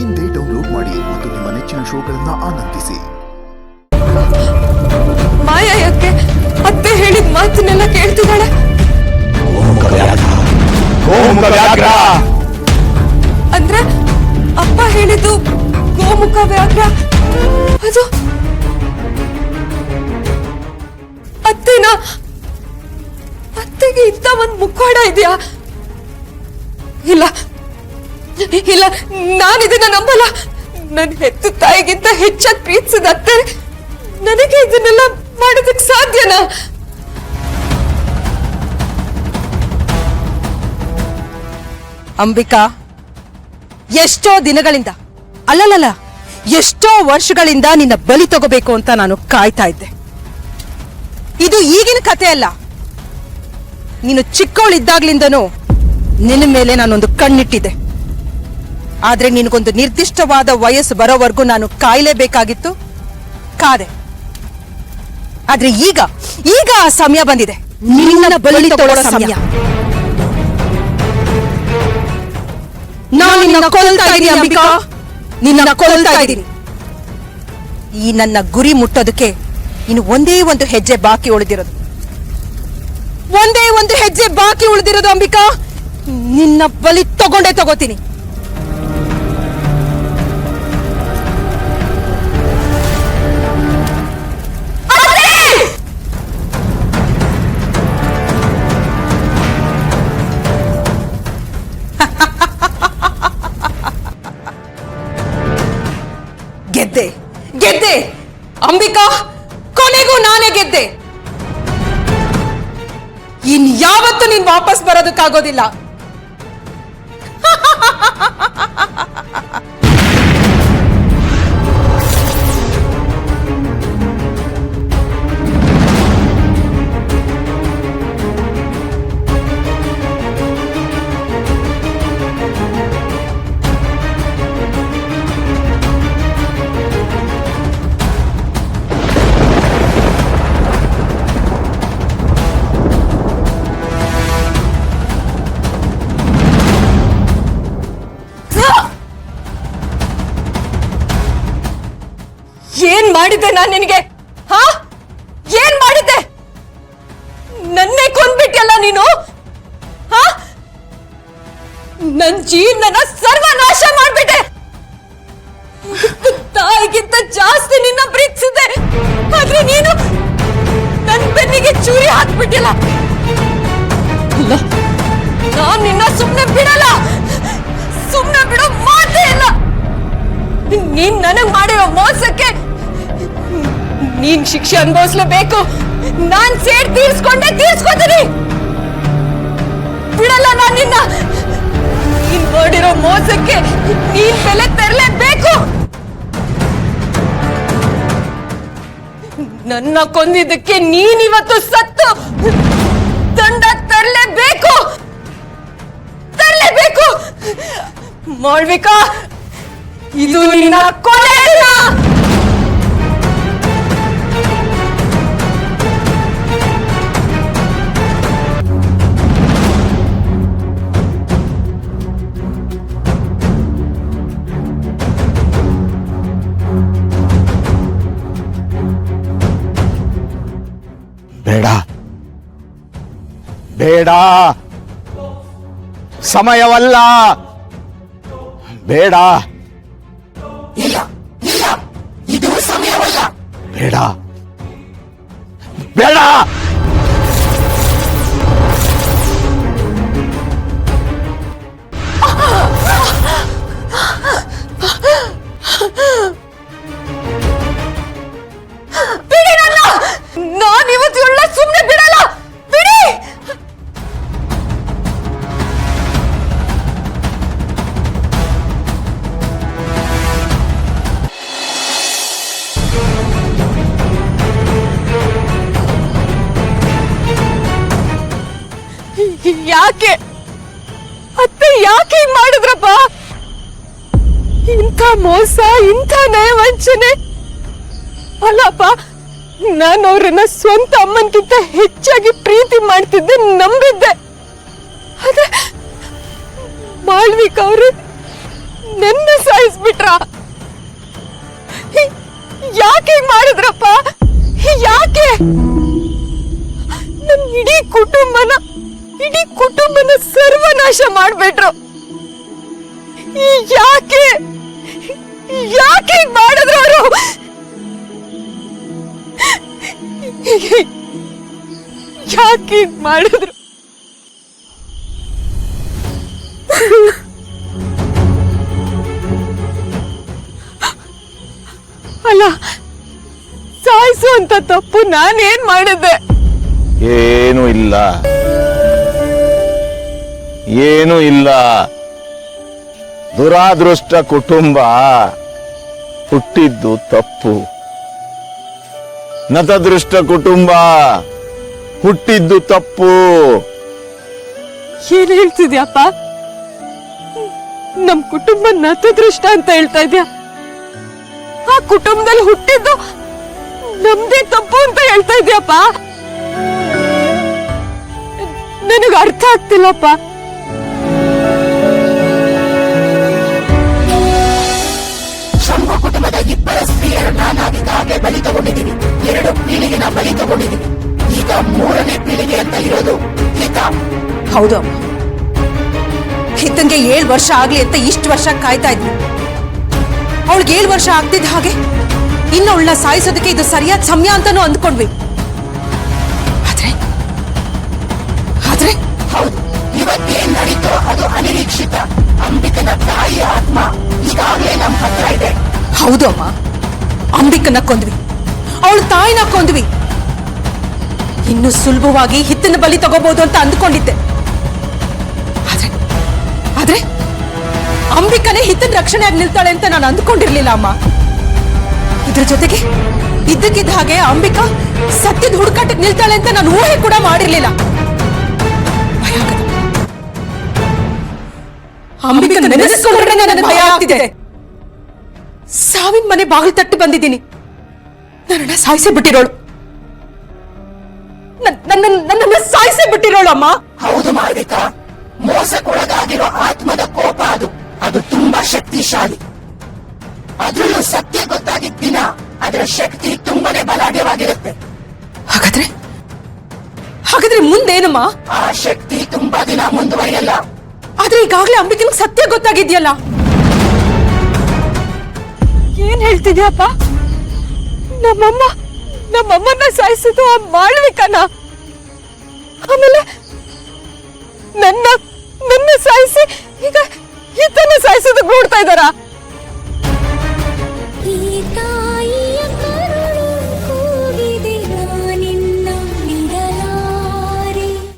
ಇಂದೇ ಡೌನ್ಲೋಡ್ ಮಾಡಿ ಮತ್ತು ನಿಮ್ಮ ನೆಚ್ಚಿನ ಶೋಗಳನ್ನ ಆನಂದಿಸಿ. ಮಾಯಾ ಯಾಕೆ ಅತ್ತೆ ಹೇಳಿದ ಮಾತನ್ನೆಲ್ಲ ಕೇಳ್ತಿದ್ದಾಳೆ? ಅಂದ್ರೆ ಅಪ್ಪ ಹೇಳಿದ್ದು ಗೋಮುಖ ವ್ಯಾಘ್ರ, ಅದು ಅತ್ತೆನಾ? ಅತ್ತೆಗೆ ಇಂಥ ಒಂದು ಮುಖವಾಡ ಇದೆಯಾ? ಇಲ್ಲ ಇಲ್ಲ, ನಾನಿದನ್ನ ನಂಬಲ್ಲ. ನನ್ನ ಹೆತ್ತು ತಾಯಿಗಿಂತ ಹೆಚ್ಚಾಗಿ ಪ್ರೀತಿಸಿದ ಅತ್ತೆ ನನಗೆ ಇದನ್ನೆಲ್ಲ ಮಾಡೋದಕ್ಕೆ ಸಾಧ್ಯನಾ? ಅಂಬಿಕಾ, ಎಷ್ಟೋ ದಿನಗಳಿಂದ ಅಲ್ಲಲ್ಲ ಎಷ್ಟೋ ವರ್ಷಗಳಿಂದ ನಿನ್ನ ಬಲಿ ತಗೋಬೇಕು ಅಂತ ನಾನು ಕಾಯ್ತಾ ಇದ್ದೆ. ಇದು ಈಗಿನ ಕಥೆ ಅಲ್ಲ. ನೀನು ಚಿಕ್ಕವಳಿದ್ದಾಗ್ಲಿಂದನೂ ನಿನ್ನ ಮೇಲೆ ನಾನೊಂದು ಕಣ್ಣಿಟ್ಟಿದ್ದೆ. ಆದ್ರೆ ನಿನಗೊಂದು ನಿರ್ದಿಷ್ಟವಾದ ವಯಸ್ಸು ಬರೋವರೆಗೂ ನಾನು ಕಾಯಲೇಬೇಕಾಗಿತ್ತು. ಕಾದೆ. ಆದ್ರೆ ಈಗ ಆ ಸಮಯ ಬಂದಿದೆ. ನಿನ್ನ ಬಲಿ ತಗೊಳ್ಳೋ ಸಮಯ. ನಾನು ನಿನ್ನ ಕೊಲ್ತಾ ಇದ್ದೀನಿ ಅಂಬಿಕಾ, ನಿನ್ನ ಕೊಲ್ತಾ ಇದ್ದೀನಿ. ಈ ನನ್ನ ಗುರಿ ಮುಟ್ಟೋದಕ್ಕೆ ಇನ್ನು ಒಂದೇ ಒಂದು ಹೆಜ್ಜೆ ಬಾಕಿ ಉಳಿದಿರೋದು. ಒಂದೇ ಒಂದು ಹೆಜ್ಜೆ ಬಾಕಿ ಉಳಿದಿರೋದು ಅಂಬಿಕಾ. ನಿನ್ನ ಬಲಿ ತಗೊಂಡೇ ತಗೋತೀನಿ. ಗೆದ್ದೆ ಗೆದ್ದೆ ಅಂಬಿಕಾ, ಕೊನೆಗೂ ನಾನೇ ಗೆದ್ದೆ. ಇನ್ಯಾವತ್ತೂ ನೀನ್ ವಾಪಸ್ ಬರೋದಕ್ಕಾಗೋದಿಲ್ಲ. ಏನ್ ಮಾಡಿದ್ದೆ ನಾನು ನಿನಗೆ? ಹಾ, ಏನ್ ಮಾಡಿದ್ದೆ? ನನ್ನೇ ಕೊಂದ್ಬಿಟ್ಟಲ್ಲ ನೀನು. ಹಾ, ನನ್ ಜೀವನನ ಸರ್ವನಾಶ ಮಾಡ್ಬಿಟ್ಟೆ. ತಾಯಿಗಿಂತ ಜಾಸ್ತಿ ನಿನ್ನ ಪ್ರೀತಿಸಿದ್ದೆ, ಆದ್ರೆ ನೀನು ನನ್ ಬೆನ್ನಿಗೆ ಚೂರಿ ಹಾಕ್ಬಿಟ್ಟಿಲ್ಲ. ನಾನ್ ನಿನ್ನ ಸುಮ್ನೆ ಬಿಡಲ್ಲ, ಸುಮ್ನೆ ಬಿಡೋ ಮಾತೇ ಇಲ್ಲ. ನೀನ್ ನನಗ್ ಮಾಡಿರೋ ಮೋಸಕ್ಕೆ ನೀನ್ ಶಿಕ್ಷೆ ಅನುಭವಿಸ್ಲೇಬೇಕು. ನಾನ್ ಸೇಡ್ ತೀರ್ಸ್ಕೊತೀನಿ. ಬಿಡಲ್ಲ ನಾನ್ ನಿನ್ನ. ನೀನ್ ಮಾಡಿರೋ ಮೋಸಕ್ಕೆ ನೀನ್ ಬೆಲೆ ತೆರಲೇಬೇಕು. ನನ್ನ ಕೊಂದಿದ್ದಕ್ಕೆ ನೀನಿವತ್ತು ಸತ್ತು ದಂಡ ತರಲೇಬೇಕು. ಮಾಳ್ವಿಕಾ, ಇದು ನಿನ್ನ ಕೊನೆ ದಿನ. ಬೇಡ ಬೇಡ, ಸಮಯವಲ್ಲ. ಬೇಡ ಇದು ಸಮಯವಲ್ಲ. ಬೇಡ ಬೇಡ. ಬಿಡಿ ನನ್ನ. ನಾನಿವತ್ತು ಇವಳ ಸುಮ್ಮನೆ ಬಿಡಲ್ಲ. ಬಿಡಿ. ಯಾಕೆ ಅತ್ತೆ, ಯಾಕೆ ಹಿಂಗ್ ಮಾಡಿದ್ರಪ್ಪ? ಇಂಥ ಮೋಸ, ಇಂಥ ನಯವಂಚನೆ ಅಲ್ಲಪ್ಪ. ನಾನು ಅವ್ರನ್ನ ಸ್ವಂತ ಅಮ್ಮನ್ಗಿಂತ ಹೆಚ್ಚಾಗಿ ಪ್ರೀತಿ ಮಾಡ್ತಿದ್ದೆ, ನಂಬಿದ್ದೆ. ಅದೇ ಮಾಳ್ವಿಕಾ ಅವರು ನನ್ನ ಸಾಯಿಸ್ಬಿಟ್ರ? ಯಾಕೆ ಹೀಗ್ ಮಾಡಿದ್ರಪ್ಪ? ಯಾಕೆ ನಮ್ ಇಡೀ ಕುಟುಂಬನ ಸರ್ವನಾಶ ಮಾಡ್ಬಿಟ್ರು? ಯಾಕೆ ಯಾಕೆ ಹೀಗ್ ಮಾಡಿದ್ರು ಅವರು? ಯಾಕೆ ಹೀಗ್ ಮಾಡಿದ್ರು? ಅಲ್ಲ, ಸಾಯಿಸುವಂತ ತಪ್ಪು ನಾನೇನ್ ಮಾಡಿದ್ದೆ? ಏನೂ ಇಲ್ಲ. ದುರಾದೃಷ್ಟ ಕುಟುಂಬ ಹುಟ್ಟಿದ್ದು ತಪ್ಪು. ನತದೃಷ್ಟ ಕುಟುಂಬ ಹುಟ್ಟಿದ್ದು ತಪ್ಪು. ಏನ್ ಹೇಳ್ತಿದ್ಯಪ್ಪ? ನಮ್ ಕುಟುಂಬ ನತದೃಷ್ಟ ಅಂತ ಹೇಳ್ತಾ ಇದ್ಯಾ? ಆ ಕುಟುಂಬದಲ್ಲಿ ಹುಟ್ಟಿದ್ದು ನಮ್ದೇ ತಪ್ಪು ಅಂತ ಹೇಳ್ತಾ ಇದ್ಯಪ್ಪ? ನನಗೆ ಅರ್ಥ ಆಗ್ತಿಲ್ಲಪ್ಪ. ಶಂಭು ಕುಟುಂಬದ ಇಬ್ಬರ ಸ್ತ್ರೀಯರು ನಾನಾಗಿದ್ದಾಗೆ ಬಲಿ ತಗೊಂಡಿದ್ದೀನಿ. 2 ಪೀಳಿಗೆನ ಬಲಿ ತಗೊಂಡಿದ್ದೀನಿ. ಈಗ 3ನೇ ಪೀಳಿಗೆ ಅಂತ ಇರೋದು ಹಿತ. ಹೌದು ಅಮ್ಮ, ಹಿತಂಗೆ 7 ವರ್ಷ ಆಗ್ಲಿ ಅಂತ ಇಷ್ಟು ವರ್ಷ ಕಾಯ್ತಾ ಇದ್ವಿ. ಅವಳಿಗೆ 7 ವರ್ಷ ಆಗ್ತಿದ್ದ ಹಾಗೆ ಇನ್ನು ಅವಳನ್ನ ಸಾಯಿಸೋದಕ್ಕೆ ಇದು ಸರಿಯಾದ ಸಮಯ ಅಂತಾನೂ ಅಂದ್ಕೊಂಡ್ವಿ. ಆದ್ರೆ ಹೌದು, ಇವತ್ತೇನ್ ನಡೀತೋ ಅದು ಅನಿರೀಕ್ಷಿತ. ಅಂಬಿಕನ ತಾಯಿಯ ಆತ್ಮ ಈಗಾಗಲೇ ನಮ್ಮ ಹತ್ರ ಇದೆ. ಹೌದು ಅಮ್ಮ, ಅಂಬಿಕನ್ನ ಕೊಂದ್ವಿ, ಅವಳ ತಾಯಿನ ಕೊಂದ್ವಿ. ಇನ್ನು ಸುಲಭವಾಗಿ ಹಿತ್ತನ ಬಲಿ ತಗೋಬಹುದು ಅಂತ ಅಂದ್ಕೊಂಡಿದ್ದೆ. ಆದ್ರೆ ಅಂಬಿಕನೇ ಹಿತ್ತನ ರಕ್ಷಣೆಯಾಗಿ ನಿಲ್ತಾಳೆ ಅಂತ ನಾನು ಅಂದ್ಕೊಂಡಿರ್ಲಿಲ್ಲ ಅಮ್ಮ. ಇದ್ರ ಜೊತೆಗೆ ಇದ್ದಕ್ಕಿದ್ದ ಹಾಗೆ ಅಂಬಿಕಾ ಸತ್ಯದ ಹುಡುಕಾಟಕ್ಕೆ ನಿಲ್ತಾಳೆ ಅಂತ ನಾನು ಊಹೆ ಕೂಡ ಮಾಡಿರ್ಲಿಲ್ಲ. ಭಯ ಆಗದ. ಅಂಬಿಕಾ ನೆನೆಸ್ಕೊಂಡ್ರೆ ನನಗೆ ಭಯ ಆಗ್ತಿದೆ. ಸಾವಿನ ಮನೆ ಬಾಗಿಲು ತಟ್ಟಿ ಬಂದಿದ್ದೀನಿ. ನನ್ನನ್ನ ಸಾಯಿಸೇ ಬಿಟ್ಟಿರೋಳು. ನನ್ನನ್ನ ಸಾಯಿಸೇ ಬಿಟ್ಟಿರೋಳು ಅಮ್ಮ. ಹೌದು ಮಾಲವಿಕಾ, ಮೋಸಕ್ಕೊಳಗಾಗಿರೋ ಆತ್ಮದ ಕೋಪ ಅದು ತುಂಬಾ ಶಕ್ತಿಶಾಲಿ. ಅದ್ರಲ್ಲೂ ಸತ್ಯ ಗೊತ್ತಾಗಿದ್ದ ದಿನ ಅದರ ಶಕ್ತಿ ತುಂಬಾನೇ ಬಲಾಢ್ಯವಾಗಿರುತ್ತೆ. ಹಾಗಾದ್ರೆ ಮುಂದೇನಮ್ಮ? ಆ ಶಕ್ತಿ ತುಂಬಾ ದಿನ ಮುಂದುವರಿಯಲ್ಲ. ಆದ್ರೆ ಈಗಾಗಲೇ ಅಂಬಿಕನಿಗೆ ಸತ್ಯ ಗೊತ್ತಾಗಿದ್ಯಲ್ಲ. ಏನ್ ಹೇಳ್ತಿದ್ಯಪ್ಪ? ನಮ್ಮಮ್ಮನ್ನ ಸಾಯಿಸಿದ್ದು ಆ ಮಾಳವಿಕನ? ಆಮೇಲೆ ನನ್ನ ಸಾಯಿಸಿ ಈಗ ಹಿತನ್ನ ಸಾಯಿಸೋದಕ್ಕೆ ನೋಡ್ತಾ ಇದ್ದಾರಾ?